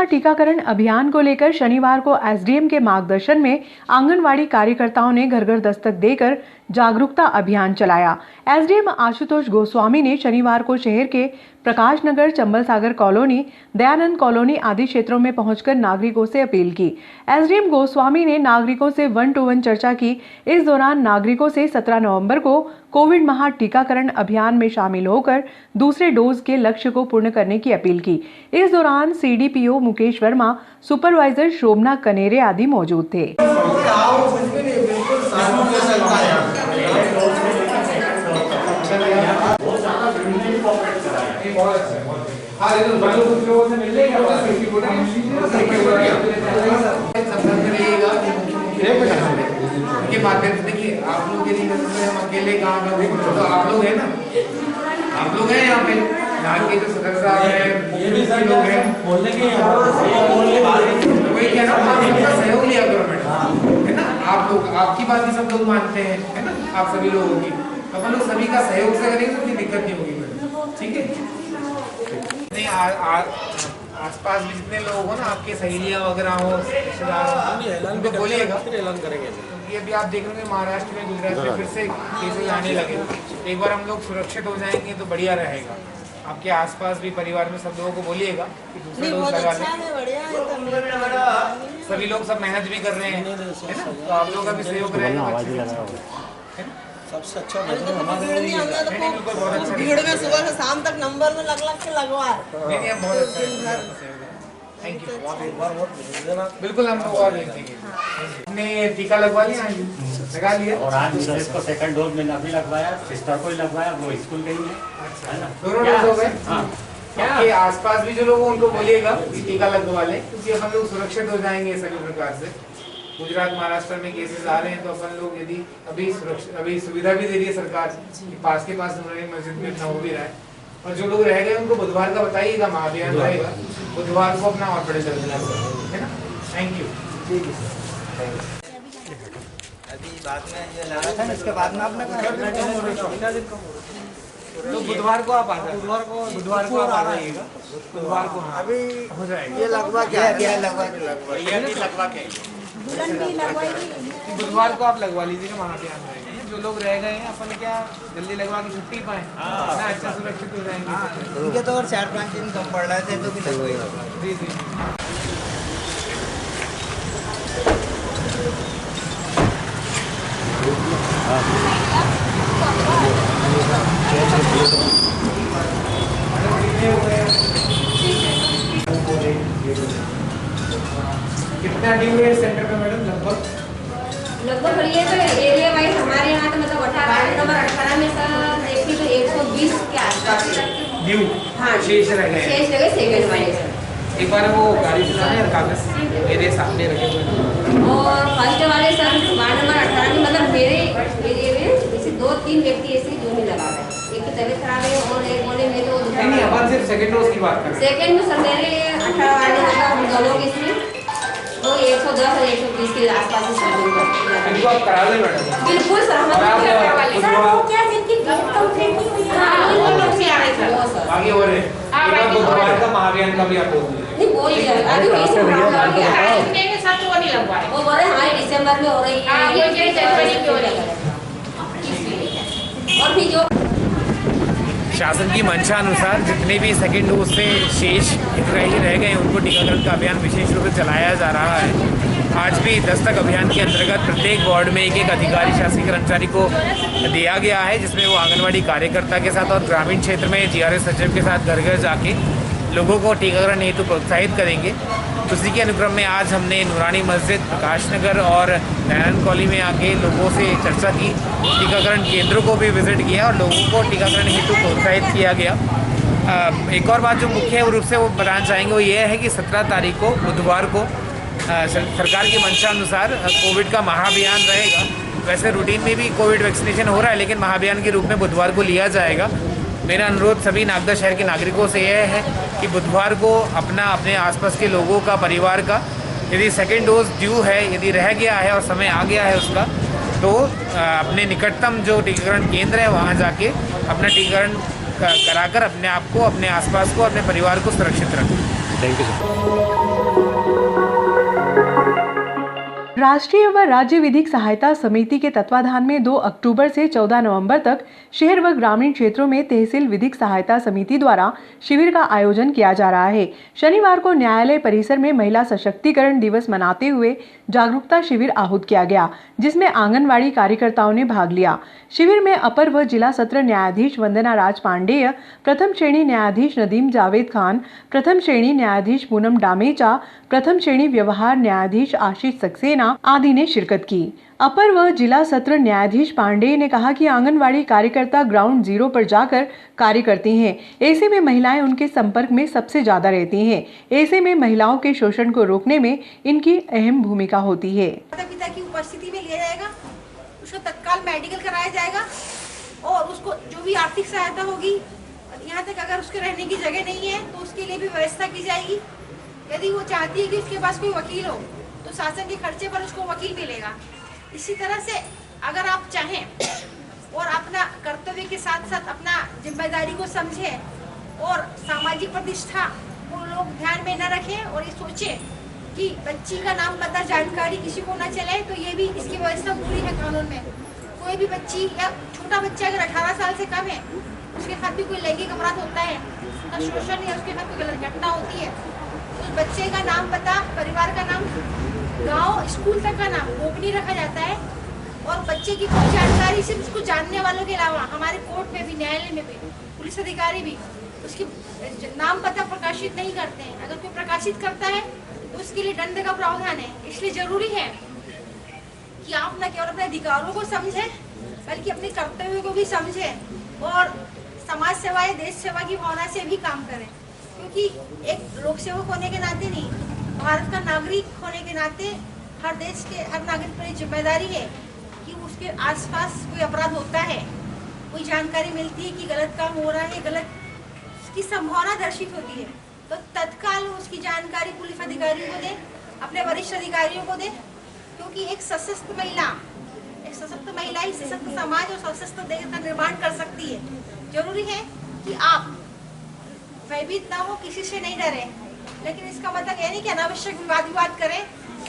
महा टीकाकरण अभियान को लेकर शनिवार को एसडीएम के मार्गदर्शन में आंगनवाड़ी कार्यकर्ताओं ने घर घर दस्तक देकर जागरूकता अभियान चलाया। एसडीएम आशुतोष गोस्वामी ने शनिवार को शहर के प्रकाश नगर, चंबल सागर कॉलोनी, दयानंद कॉलोनी आदि क्षेत्रों में पहुंचकर नागरिकों से अपील की। एसडीएम गोस्वामी ने नागरिकों से 1-to-1 चर्चा की। इस दौरान नागरिकों से 17 नवंबर को कोविड महा टीकाकरण अभियान में शामिल होकर दूसरे डोज के लक्ष्य को पूर्ण करने की अपील की। इस दौरान सीडीपीओ मुकेश वर्मा, सुपरवाइजर शोभना कनेरे आदि मौजूद थे। के माध्यम से देखिए, आप लोग यदि हम अकेले कहाँ तो आप लोग हैं ना, आप लोग हैं यहाँ पे, यहाँ के जो सदस्य हैं, लोग हैं, वही क्या ना, आप सबका सहयोग लिया करो मैडम, है ना। आप लोग, आपकी बात भी सब लोग मानते हैं, है ना, आप सभी लोगों की, तो अपन लोग सभी का सहयोग से करेंगे तो कोई दिक्कत नहीं होगी मैडम, ठीक है। नहीं, आसपास भी जितने लोग हो ना, आपके सहेलियाँ वगैरह हो, रिश्तेदार हो, उनको बोलिएगा, फिर ऐलान करेंगे। क्योंकि अभी आप देख रहे हैं महाराष्ट्र में, गुजरात में फिर से केसेस आने लगे। एक बार हम लोग सुरक्षित हो जाएंगे तो बढ़िया रहेगा। आपके आसपास भी परिवार में सब लोगों को बोलिएगा कि दूसरा डोज लगा लें। सभी लोग सब मेहनत भी कर रहे हैं, है ना, तो आप लोग का भी सहयोग रहेगा। सबसे अच्छा भीड़ में सुबह से शाम तक नंबर में लग के लगवा है। बहुत अच्छा, थैंक यू। बिल्कुल हम लोग और देखेंगे। हमने टीका लगवा लिया, लगा लिया, और आज इसको सेकंड डोज मैंने अभी लगवाया, सिस्टर को ही लगवाया, वो स्कूल गई है। अच्छा, दोनों डोज हो गए। आपके आसपास भी जो लोग उनको बोलिएगा कि टीका लगवा लें, क्योंकि हम लोग सुरक्षित हो जाएंगे सभी प्रकार से। गुजरात, महाराष्ट्र में केसेस आ रहे हैं, तो अपन लोग यदि अभी सुविधा भी दे रही है सरकार कि पास के पास मस्जिद में इतना हो भी रहा है। और जो लोग रह गए उनको बुधवार का बताइएगा, महाअभियान रहेगा, बुधवार को अपना और बड़े चलना है ना। Thank you. अभी बाद में ये लगा था ना, इसके बाद में आपने तो बुधवार को आप आ जाइए, बुधवार को आप आ जाइएगा, बुधवार को। हाँ, अभी हो जाएगा। ये लगवा क्या बुधवार को आप लगवा लीजिएगा, महाअभियान रहेगा। जो लोग रह गए हैं अपन क्या जल्दी लगवा के छुट्टी पाए ना, अच्छा सुरक्षित हो जाएंगे। इनके तो और 4-5 दिन कम पड़ रहे थे तो भी लगवाएगा। जी जी। कितना ड्यू है सेंटर पे मैडम? लगभग ये तो एरिया वाइज हमारे यहाँ तो मतलब 18 में सर देखिए तो 120 के आसपास ड्यू। हाँ, शेष रह गए। शेष रह गए सेकंड वाइज। एक बार वो गाड़ी चलाने और कागज मेरे सामने रखे हुए। और फर्स्ट वाले सर वार्ड नंबर 18 में मतलब मेरे एरिया में जैसे 2-3 व्यक्ति ऐसे जो नहीं लगा रहे। एक की तबीयत खराब है और एक बोले मैं तो नहीं, अपन सिर्फ सेकंड डोज की बात कर रहे हैं। सेकंड में सर मेरे 18 वार्ड में मतलब दोनों के इसमें वो 110 और 120 के आसपास ही सर इनको आप करा लें मैडम। बिल्कुल सर, हम सर वो क्या जिनकी डेट कंप्लीट नहीं हुई है वो लोग भी आ रहे सर, आगे हो रहे हैं। बुधवार का महाअभियान का भी आप बोल दीजिए। नहीं बोल दिया अभी कैसे प्रॉब्लम है इनके साथ वो नहीं लगवा रहे, वो बोले हमारे दिसंबर में हो रही है। हां ये जनवरी में हो रही है। और भी जो शासन की मंशा अनुसार जितने भी सेकेंड डोज से शेष हितग्राही रह गए उनको टीकाकरण का अभियान विशेष रूप से चलाया जा रहा है। आज भी दस्तक अभियान के अंतर्गत प्रत्येक वार्ड में एक अधिकारी, शासकीय कर्मचारी को दिया गया है, जिसमें वो आंगनवाड़ी कार्यकर्ता के साथ और ग्रामीण क्षेत्र में जीआरएस सचिव के साथ घर घर जाके लोगों को टीकाकरण हेतु प्रोत्साहित करेंगे। उसी के अनुक्रम में आज हमने नूरानी मस्जिद, प्रकाश नगर और दयानंद कॉलोनी में आके लोगों से चर्चा की, टीकाकरण केंद्रों को भी विजिट किया और लोगों को टीकाकरण हेतु प्रोत्साहित किया गया। एक और बात जो मुख्य रूप से वो बताना चाहेंगे वो ये है कि 17 तारीख को बुधवार को सरकार की मंशा अनुसार कोविड का महाअभियान रहेगा। वैसे रूटीन में भी कोविड वैक्सीनेशन हो रहा है, लेकिन महाअभियान के रूप में बुधवार को लिया जाएगा। मेरा अनुरोध सभी नागदा शहर के नागरिकों से यह है कि बुधवार को अपने आसपास के लोगों का, परिवार का, यदि सेकेंड डोज ड्यू है, यदि रह गया है और समय आ गया है उसका, तो अपने निकटतम जो टीकाकरण केंद्र है वहाँ जाके अपना टीकाकरण कराकर अपने आप को, अपने आसपास को, अपने परिवार को सुरक्षित रखें। Thank you sir. राष्ट्रीय व राज्य विधिक सहायता समिति के तत्वाधान में 2 अक्टूबर से 14 नवंबर तक शहर व ग्रामीण क्षेत्रों में तहसील विधिक सहायता समिति द्वारा शिविर का आयोजन किया जा रहा है। शनिवार को न्यायालय परिसर में महिला सशक्तिकरण दिवस मनाते हुए जागरूकता शिविर आहूत किया गया, जिसमें आंगनवाड़ी कार्यकर्ताओं ने भाग लिया। शिविर में अपर व जिला सत्र न्यायाधीश वंदना राज पांडेय, प्रथम श्रेणी न्यायाधीश नदीम जावेद खान, प्रथम श्रेणी न्यायाधीश पूनम डामेचा, प्रथम श्रेणी व्यवहार न्यायाधीश आशीष सक्सेना आदि ने शिरकत की। अपर व जिला सत्र न्यायाधीश पांडेय ने कहा कि आंगनवाड़ी कार्यकर्ता ग्राउंड जीरो पर जाकर कार्य करती हैं। ऐसे में महिलाएं उनके संपर्क में सबसे ज्यादा रहती हैं। ऐसे में महिलाओं के शोषण को रोकने में इनकी अहम भूमिका होती है। माता पिता की उपस्थिति में लिया जाएगा, उसको तत्काल मेडिकल कराया जाएगा और उसको जो भी आर्थिक सहायता होगी, यहाँ तक अगर उसके रहने की जगह नहीं है तो उसके लिए भी व्यवस्था की जाएगी। यदि वो चाहती है कि उसके पास कोई वकील हो तो शासन के खर्चे पर उसको वकील मिलेगा। इसी तरह से अगर आप चाहें और अपना कर्तव्य के साथ साथ अपना जिम्मेदारी को समझें और सामाजिक प्रतिष्ठा को लोग ध्यान में न रखें और ये सोचें कि बच्ची का नाम पता जानकारी किसी को न चले, तो ये भी इसकी व्यवस्था पूरी है कानून में। कोई भी बच्ची या छोटा बच्चा अगर 18 साल से कम है, उसके साथ भी कोई लैंगिक अपराध होता है, उसका शोषण या उसके साथ कोई गलत घटना होती है, तो उस बच्चे का नाम पता, परिवार का नाम, गांव, स्कूल तक का नाम गोपनीय रखा जाता है। और बच्चे की कोई जानकारी सिर्फ उसको जानने वालों के अलावा हमारे कोर्ट में भी, न्यायालय में भी, पुलिस अधिकारी भी उसकी नाम पता प्रकाशित नहीं करते हैं। अगर कोई प्रकाशित करता है तो उसके लिए दंड का प्रावधान है। इसलिए जरूरी है कि आप न केवल अपने अधिकारों को समझें बल्कि अपने कर्तव्यों को भी समझें और समाज सेवा या देश सेवा की भावना से भी काम करें। क्योंकि एक लोक सेवक होने के नाते नहीं, भारत का नागरिक होने के नाते हर देश के हर नागरिक पर जिम्मेदारी है कि उसके आसपास कोई अपराध होता है, कोई जानकारी मिलती है कि गलत काम हो रहा है, गलत की संभावना दर्शित होती है, तो तत्काल उसकी जानकारी पुलिस अधिकारियों को दें, अपने वरिष्ठ अधिकारियों को दें। क्योंकि एक सशक्त महिला ही सशक्त समाज और सशक्त देश का निर्माण कर सकती है। जरूरी है कि आप भयभीत ना हो, किसी से नहीं डरें, लेकिन इसका मतलब यह नहीं कि अनावश्यक विवाद करें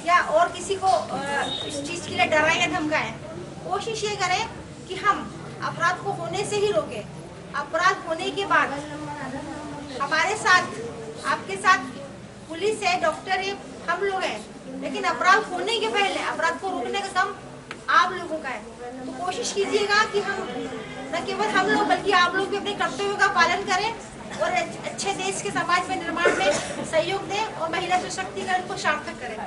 या और किसी को इस चीज़ के लिए डराएं या धमकाएं। कोशिश ये करें कि हम अपराध को होने से ही रोकें। अपराध होने के बाद हमारे साथ, आपके साथ पुलिस है, डॉक्टर है, हम लोग हैं, लेकिन अपराध होने के पहले अपराध को रोकने का काम आप लोगों का है। तो कोशिश कीजिएगा कि हम न केवल हम लोग बल्कि आप लोग भी अपने कर्तव्यों का पालन करें और अच्छे देश के समाज में निर्माण में सहयोग दें और महिला सशक्तिकरण को सार्थक करें।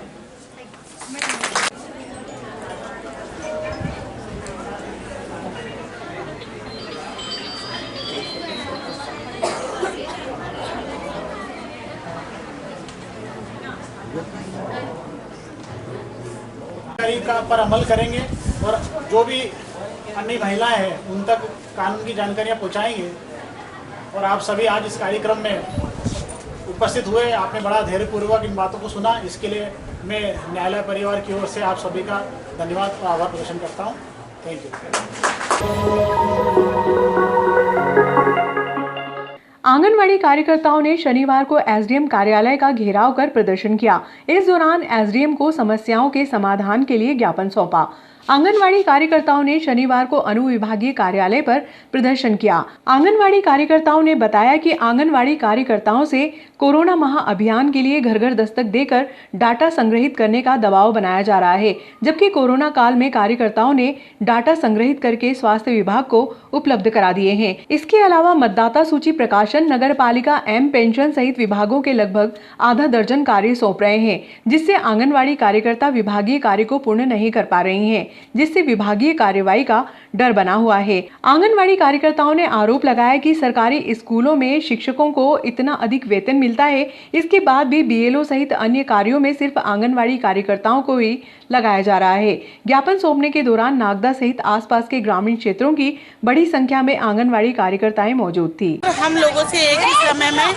का पर अमल करेंगे और जो भी अन्य महिलाएं हैं उन तक कानून की जानकारियां पहुंचाएंगे। और आप सभी आज इस कार्यक्रम में उपस्थित हुए, आपने बड़ा धैर्यपूर्वक इन बातों को सुना। इसके लिए मैं न्यायालय परिवार की ओर से आप सभी का धन्यवाद और आभार प्रदर्शन करता हूं। Thank you. आंगनवाड़ी कार्यकर्ताओं ने शनिवार को एसडीएम कार्यालय का घेराव कर प्रदर्शन किया। इस दौरान एसडीएम को समस्याओं के समाधान के लिए ज्ञापन सौंपा। आंगनवाड़ी कार्यकर्ताओं ने शनिवार को अनुविभागीय कार्यालय पर प्रदर्शन किया। आंगनवाड़ी कार्यकर्ताओं ने बताया कि आंगनवाड़ी कार्यकर्ताओं से कोरोना माह अभियान के लिए घर घर दस्तक देकर डाटा संग्रहित करने का दबाव बनाया जा रहा है, जबकि कोरोना काल में कार्यकर्ताओं ने डाटा संग्रहित करके स्वास्थ्य विभाग को उपलब्ध करा दिए हैं। इसके अलावा मतदाता सूची प्रकाशन, नगर पालिका एम पेंशन सहित विभागों के लगभग आधा दर्जन कार्य सौंप रहे हैं, जिससे आंगनवाड़ी कार्यकर्ता विभागीय कार्य को पूर्ण नहीं कर पा रही हैं, जिससे विभागीय कार्रवाई का डर बना हुआ है। आंगनवाड़ी कार्यकर्ताओं ने आरोप लगाया कि सरकारी स्कूलों में शिक्षकों को इतना अधिक वेतन मिलता है, इसके बाद भी बीएलओ सहित अन्य कार्यों में सिर्फ आंगनवाड़ी कार्यकर्ताओं को ही लगाया जा रहा है। ज्ञापन सौंपने के दौरान नागदा सहित आसपास के ग्रामीण क्षेत्रों की बड़ी संख्या में आंगनवाड़ी कार्यकर्ताएं मौजूद थी। हम लोगों से एक ही समय में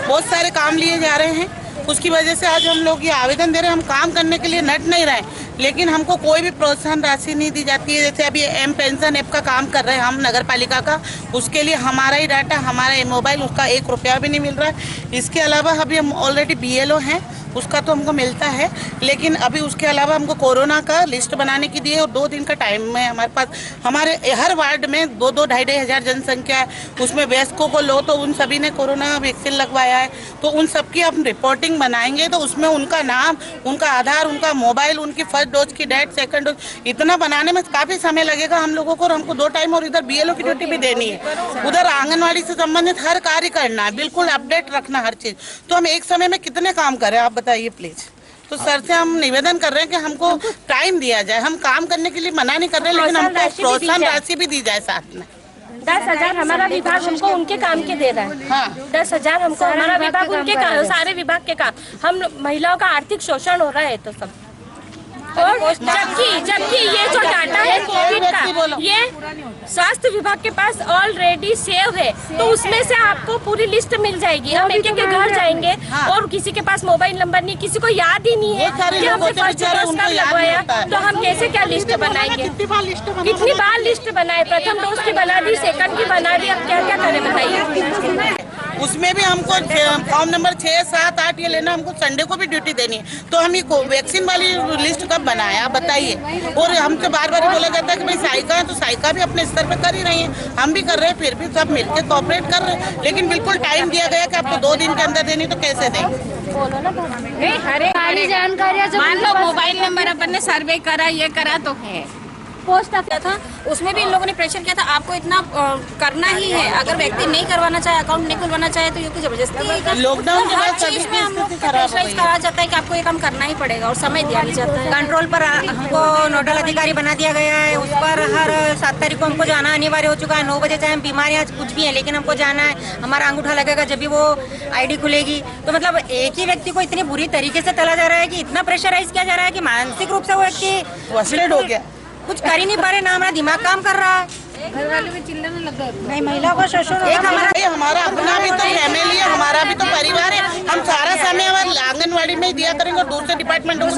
बहुत सारे काम लिए जा रहे हैं। उसकी वजह से आज हम लोग ये आवेदन दे रहे हैं। हम काम करने के लिए नट नहीं रहे, लेकिन हमको कोई भी प्रोत्साहन राशि नहीं दी जाती है। जैसे अभी एम पेंशन ऐप का काम कर रहे हैं हम नगर पालिका का, उसके लिए हमारा ही डाटा, हमारा मोबाइल, उसका 1 रुपया भी नहीं मिल रहा है। इसके अलावा अभी हम ऑलरेडी BLO हैं, उसका तो हमको मिलता है, लेकिन अभी उसके अलावा हमको कोरोना का लिस्ट बनाने की दी है और 2 दिन का टाइम है हमारे पास। हमारे हर वार्ड में 2-2 ढाई हज़ार जनसंख्या है, उसमें वयस्कों को लो तो उन सभी ने कोरोना वैक्सीन लगवाया है, तो उन सबकी हम रिपोर्टिंग बनाएंगे तो उसमें उनका नाम, उनका आधार, उनका मोबाइल, उनकी फर्स्ट डोज की डेट, सेकंड डोज, इतना बनाने में काफ़ी समय लगेगा हम लोगों को। और हमको 2 टाइम और इधर BLO की ड्यूटी भी देनी है, उधर आंगनवाड़ी से संबंधित हर कार्य करना है, बिल्कुल अपडेट रखना हर चीज़। तो हम एक समय में कितने काम करें आप बताइए प्लीज। तो सर से हम निवेदन कर रहे हैं कि हमको टाइम दिया जाए। हम काम करने के लिए मना नहीं कर रहे, लेकिन हमको प्रोत्साहन राशि भी दी जाए साथ में। 10,000 हमारा विभाग हमको उनके काम के दे रहा है। हाँ। 10,000 हमको हमारा विभाग उनके काम, सारे विभाग के काम। हम महिलाओं का आर्थिक शोषण हो रहा है तो सब। और जबकि ये जो डाटा है कोविड का, ये स्वास्थ्य विभाग के पास ऑलरेडी सेव है, तो उसमें से आपको पूरी लिस्ट मिल जाएगी। हम एक एक घर जाएंगे और किसी के पास मोबाइल नंबर नहीं, किसी को याद ही नहीं है कि हमने फर्स्ट डोज कब लगवाया, तो हम कैसे क्या लिस्ट बनाएंगे? कितनी बार लिस्ट बनाए? प्रथम डोज की बना दी, सेकंड की बना दी, अब क्या क्या करें बताइए? उसमें भी हमको फॉर्म नंबर 6, 7, 8 ये लेना, हमको संडे को भी ड्यूटी देनी है, तो हम ये वैक्सीन वाली लिस्ट कब बनाया आप बताइए? और हमसे बार बार बोला जाता है कि भाई साइका है, तो साइका भी अपने स्तर पे कर ही रही है, हम भी कर रहे हैं, फिर भी सब मिलकर कोऑपरेट कर रहे हैं, लेकिन बिल्कुल टाइम दिया गया कि आपको 2 दिन के अंदर देनी, तो कैसे देंगे? सारी जानकारियाँ मान लो मोबाइल नंबर अपन ने सर्वे करा, ये करा तो है। पोस्ट किया था, उसमें भी इन लोगों ने प्रेशर किया था आपको इतना करना ही है। अगर व्यक्ति नहीं करवाना चाहे, अकाउंट नहीं खुलवाना चाहे, तो ये कुछ जबरदस्ती है। लॉकडाउन हर चीज में हम लोग प्रेशराइज करा जाता है कि आपको ये काम करना ही पड़ेगा और समय दिया भी जाता है। कंट्रोल पर हमको नोडल अधिकारी बना दिया गया है, उस पर हर 7 तारीख को हमको जाना अनिवार्य हो चुका है। 9 बजे चाहे हम बीमारियाँ कुछ भी है, लेकिन हमको जाना है, हमारा अंगूठा लगेगा जब भी वो ID खुलेगी। तो मतलब एक ही व्यक्ति को इतनी बुरी तरीके से तला जा रहा है कि इतना प्रेशराइज किया जा रहा है कि मानसिक रूप से वो व्यक्ति फ्रस्ट्रेट हो गया, कुछ कर ही नहीं पा रहे, ना हमारा दिमाग काम कर रहा है। घर वाले में चिल्लाने लग गए, नहीं महिला को शोषण। हमारा अपना भी तो फैमिली है, हमारा भी तो परिवार है, हम सारा समय हमारे आंगनवाड़ी में ही दिया करेंगे और दूसरे डिपार्टमेंट में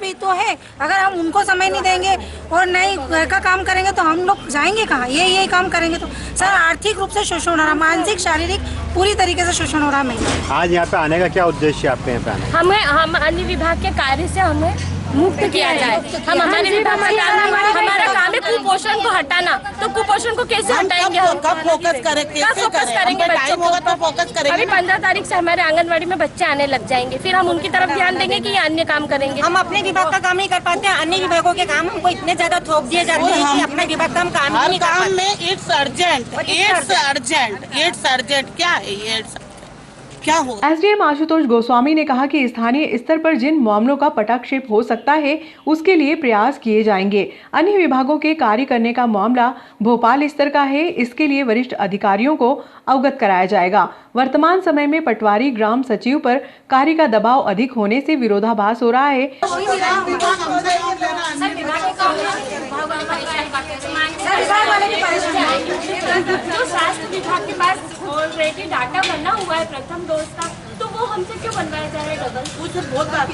भी तो है। अगर हम उनको समय नहीं देंगे और नहीं घर का काम करेंगे तो हम लोग जाएंगे कहाँ? यही काम करेंगे तो सर आर्थिक रूप से शोषण हो रहा है, मानसिक शारीरिक पूरी तरीके से शोषण हो रहा है। आज यहाँ पे आने का क्या उद्देश्य है आपके यहाँ पे आने? हम अन्य विभाग के कार्य से हमें मुक्त किया जाए। हम हमारे विभाग का काम, हमारा काम है कुपोषण को हटाना, तो कुपोषण को कैसे हटाएंगे? हम कब फोकस करेंगे बच्चों को? तो फोकस करेंगे। अभी 15 तारीख से हमारे आंगनवाड़ी में बच्चे आने लग जाएंगे, फिर हम उनकी तरफ ध्यान देंगे कि ये अन्य काम करेंगे। हम अपने विभाग का काम नहीं कर पाते हैं, अन्य विभागों के काम हमको इतने ज्यादा थोप दिए जाते हैं कि अपने विभाग का हम काम नहीं कर पाते। में इट्स अर्जेंट क्या है ये? क्या हो? SDM आशुतोष गोस्वामी ने कहा कि स्थानीय स्तर पर जिन मामलों का पटाक्षेप हो सकता है उसके लिए प्रयास किए जाएंगे। अन्य विभागों के कार्य करने का मामला भोपाल स्तर का है, इसके लिए वरिष्ठ अधिकारियों को अवगत कराया जाएगा। वर्तमान समय में पटवारी ग्राम सचिव पर कार्य का दबाव अधिक होने से विरोधाभास हो रहा है। जो स्वास्थ्य विभाग के पास ऑलरेडी डाटा बना हुआ है प्रथम डोज का, तो वो हमसे क्यों बनवाया जा रहा है डबल? कुछ बहुत बात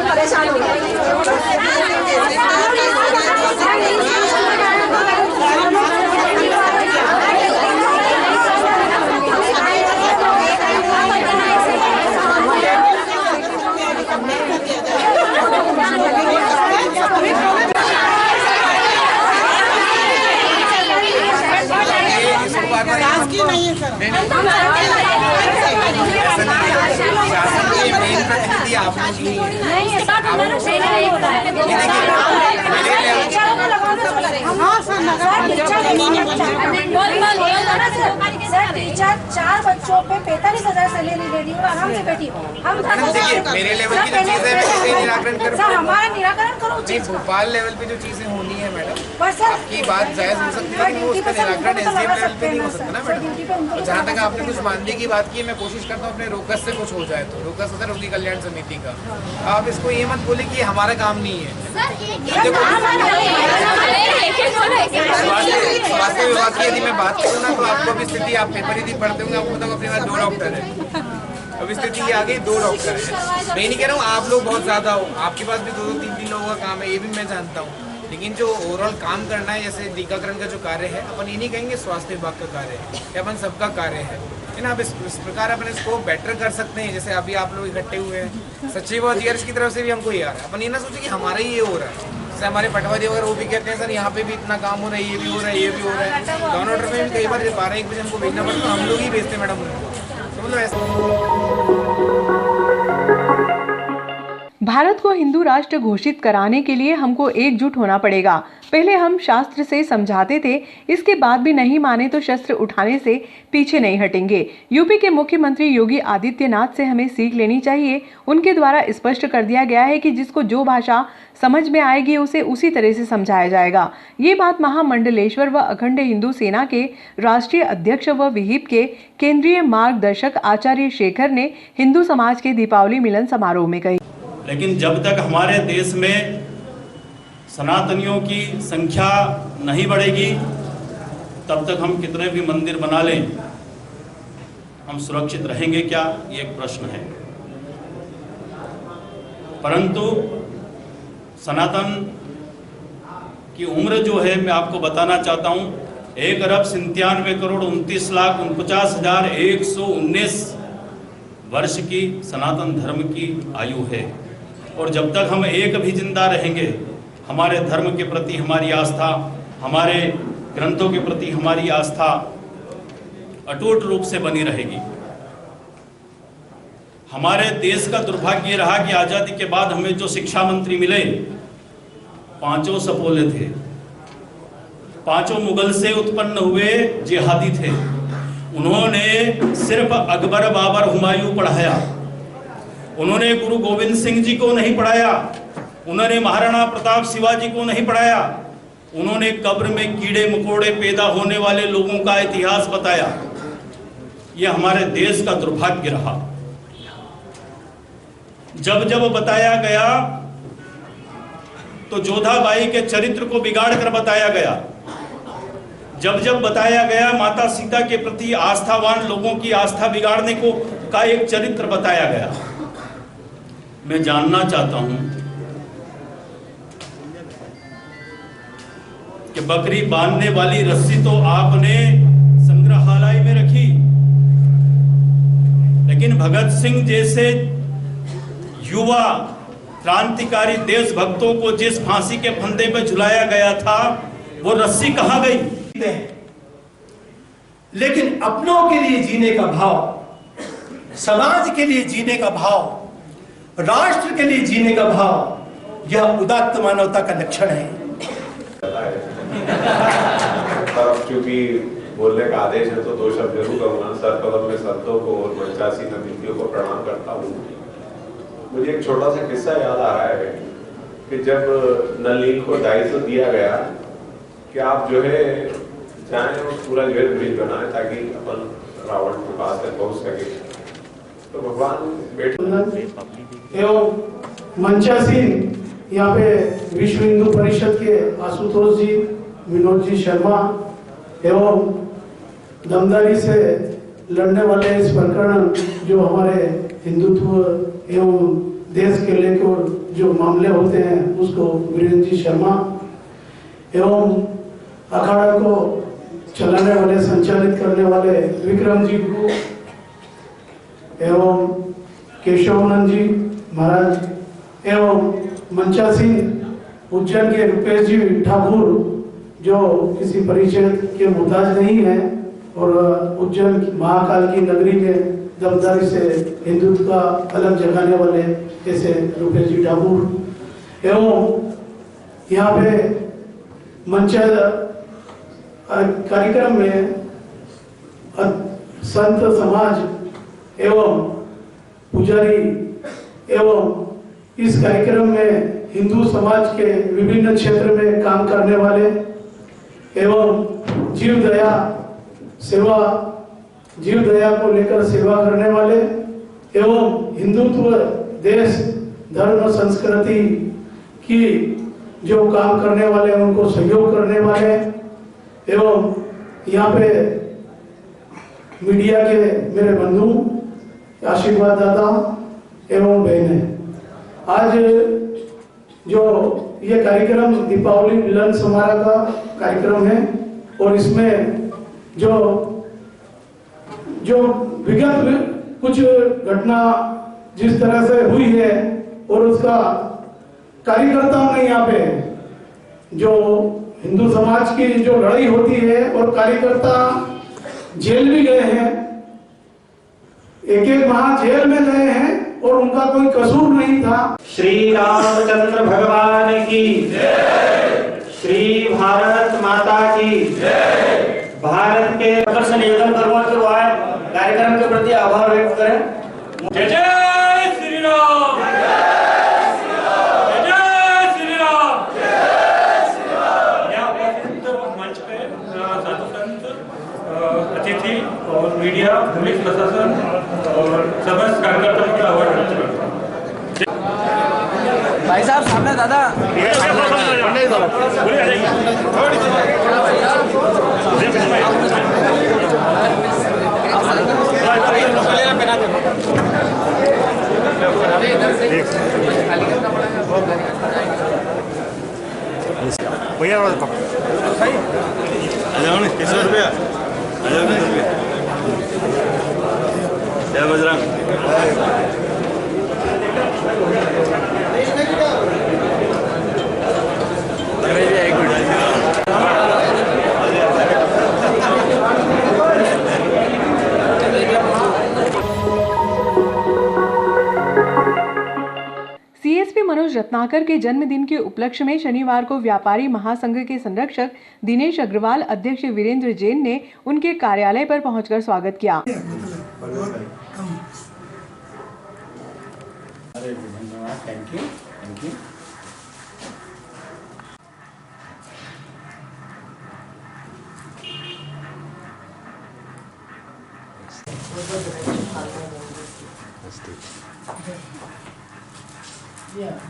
परेशान हो टीचर 4 बच्चों पे 45,000 सैलरी ले रही है और आराम से बैठी। हम मेरे लेवल की जो चीजें निराकरण करो, हमारा निराकरण करो। भोपाल लेवल पे जो चीजें होनी है मैडम आपकी बात जायज हो सकती है, लेकिन वो उसका निराकरण SDM लेवल पे नहीं हो सकता ना मैडम। और जहाँ तक आपने कुछ मानदेय की बात की, मैं कोशिश करता हूँ अपने रोकस से कुछ हो जाए, तो रोकस होता है रोगी कल्याण समिति का। आप इसको ये मत बोले कि हमारा काम नहीं है। स्वास्थ्य विभाग की यदि मैं बात करूँ ना, तो आपको अभी स्थिति, आप पेपर यदि पढ़ते होंगे आपको बताऊँ अपने पास 2 डॉक्टर है। अभी स्थिति ये आ गई 2 डॉक्टर है। मैं नहीं कह रहा हूँ आप लोग बहुत ज्यादा हो, आपके पास भी 2-2, 3-3 लोगों का काम है, ये भी मैं जानता हूँ, लेकिन जो ओवरऑल काम करना है, जैसे टीकाकरण का जो कार्य है, अपन ये नहीं कहेंगे स्वास्थ्य विभाग का कार्य है, ये अपन सबका कार्य है ना। आप इस प्रकार अपन इसको बेटर कर सकते हैं। जैसे अभी आप लोग इकट्ठे हुए हैं, सचिव और जीआरएस की तरफ से भी हमको ये आ रहा है, अपन ये ना सोचे कि हमारा ही ये हो रहा है। जैसे हमारे पटवारी वगैरह वो भी कहते हैं सर यहाँ पे भी इतना काम हो रहा है, ये भी हो रहा है, ये भी हो रहा है। डाउन ऑर्डर में भी कई बार 12-1 बजे हमको भेजना पड़ता है, हम लोग ही भेजते हैं मैडम उनको, तो मतलब ऐसा। भारत को हिंदू राष्ट्र घोषित कराने के लिए हमको एकजुट होना पड़ेगा। पहले हम शास्त्र से समझाते थे, इसके बाद भी नहीं माने तो शस्त्र उठाने से पीछे नहीं हटेंगे। यूपी के मुख्यमंत्री योगी आदित्यनाथ से हमें सीख लेनी चाहिए। उनके द्वारा स्पष्ट कर दिया गया है कि जिसको जो भाषा समझ में आएगी उसे उसी तरह से समझाया जाएगा। ये बात महामंडलेश्वर व अखंड हिंदू सेना के राष्ट्रीय अध्यक्ष व विहिप के केंद्रीय मार्गदर्शक आचार्य शेखर ने हिंदू समाज के दीपावली मिलन समारोह में कही। लेकिन जब तक हमारे देश में सनातनियों की संख्या नहीं बढ़ेगी, तब तक हम कितने भी मंदिर बना लें, हम सुरक्षित रहेंगे क्या, ये एक प्रश्न है। परंतु सनातन की उम्र जो है, मैं आपको बताना चाहता हूं, 1,97,49,49,119 वर्ष की सनातन धर्म की आयु है। और जब तक हम एक भी जिंदा रहेंगे, हमारे धर्म के प्रति हमारी आस्था, हमारे ग्रंथों के प्रति हमारी आस्था अटूट रूप से बनी रहेगी। हमारे देश का दुर्भाग्य रहा कि आज़ादी के बाद हमें जो शिक्षा मंत्री मिले, 5 सपोले थे, 5 मुगल से उत्पन्न हुए जिहादी थे। उन्होंने सिर्फ अकबर, बाबर, हुमायूं पढ़ाया, उन्होंने गुरु गोविंद सिंह जी को नहीं पढ़ाया, उन्होंने महाराणा प्रताप शिवाजी को नहीं पढ़ाया, उन्होंने कब्र में कीड़े मकोड़े पैदा होने वाले लोगों का इतिहास बताया। यह हमारे देश का दुर्भाग्य रहा। जब जब बताया गया तो जोधाबाई के चरित्र को बिगाड़ कर बताया गया। जब जब बताया गया माता सीता के प्रति आस्थावान लोगों की आस्था बिगाड़ने को का एक चरित्र बताया गया। मैं जानना चाहता हूं कि बकरी बांधने वाली रस्सी तो आपने संग्रहालय में रखी, लेकिन भगत सिंह जैसे युवा क्रांतिकारी देशभक्तों को जिस फांसी के फंदे पर झुलाया गया था, वो रस्सी कहां गई? लेकिन अपनों के लिए जीने का भाव, समाज के लिए जीने का भाव, राष्ट्र के लिए जीने का भाव, यह उदात्त मानवता का लक्षण है। क्योंकि बोलने का आदेश है तो 2 शब्द जरूर कहूँगा। सर्वप्रथम मैं संतों को और मंचासी नंदियों को प्रणाम करता हूँ। मुझे एक छोटा सा किस्सा याद आ रहा है कि जब नलिनी को दायित्व दिया गया कि आप जो है जाएं और पूरा जो है ब्रिज बनाए ताकि अपन रावण के पास तक पहुंच सके, तो भगवान बैठे एवं मंचासीन यहाँ पे विश्व हिंदू परिषद के आशुतोष जी, विनोद जी शर्मा एवं दमदारी से लड़ने वाले इस प्रकरण जो हमारे हिंदुत्व एवं देश के लेकर जो मामले होते हैं उसको वीरेंद्र जी शर्मा एवं अखाड़ा को चलाने वाले, संचालित करने वाले विक्रम जी को एवं केशवानंद जी महाराज एवं मंचासीन उज्जैन के रुपेश जी ठाकुर जो किसी परिचय के मुहताज नहीं है और उज्जैन महाकाल की नगरी में दमदारी से हिंदुत्व का अलग जगाने वाले ऐसे रुपेश जी ठाकुर एवं यहाँ पे मंच कार्यक्रम में संत समाज एवं पुजारी एवं इस कार्यक्रम में हिंदू समाज के विभिन्न क्षेत्र में काम करने वाले एवं जीव दया को लेकर सेवा करने वाले एवं हिंदुत्व देश धर्म संस्कृति की जो काम करने वाले उनको सहयोग करने वाले एवं यहाँ पे मीडिया के मेरे बंधु आशीर्वाद दाता एवं बहनें, आज जो ये कार्यक्रम दीपावली मिलन समारोह का कार्यक्रम है और इसमें जो विगत कुछ घटना जिस तरह से हुई है और उसका कार्यकर्ताओं ने यहाँ पे जो हिंदू समाज की जो लड़ाई होती है और कार्यकर्ता जेल भी गए हैं, एक माह जेल में गए हैं और उनका कोई कसूर नहीं था। श्री रामचंद्र भगवान की जय, श्री भारत माता की जय। भारत के से निवेदन करूंगा कि वह कार्यक्रम के प्रति आभार व्यक्त करें। जय जय श्री राम, जय श्री राम, जय श्री राम, जय श्री राम। यहाँ उपस्थित मंच पे साधु संत, अतिथि और मीडिया, पुलिस प्रशासन और समस्त कार्यकर्ताओं का आभार व्यक्त करता हूं। भाई साहब सामने दादा भैया ₹10 जय बजरंग। सीएसपी मनोज रत्नाकर के जन्मदिन के उपलक्ष्य में शनिवार को व्यापारी महासंघ के संरक्षक दिनेश अग्रवाल, अध्यक्ष वीरेंद्र जैन ने उनके कार्यालय पर पहुंचकर स्वागत किया। Thank you, thank you.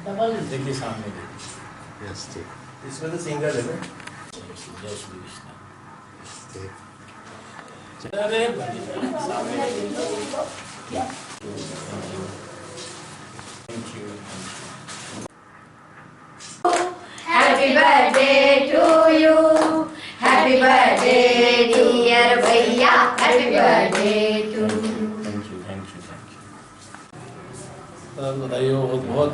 Double देखिए सामने देखिए। यस ठीक। इसमें तो सिंगल है ना। अरे सामने Happy birthday to you, happy birthday dear भैया, happy birthday to you। Thank you. बधाई हो बहुत बहुत।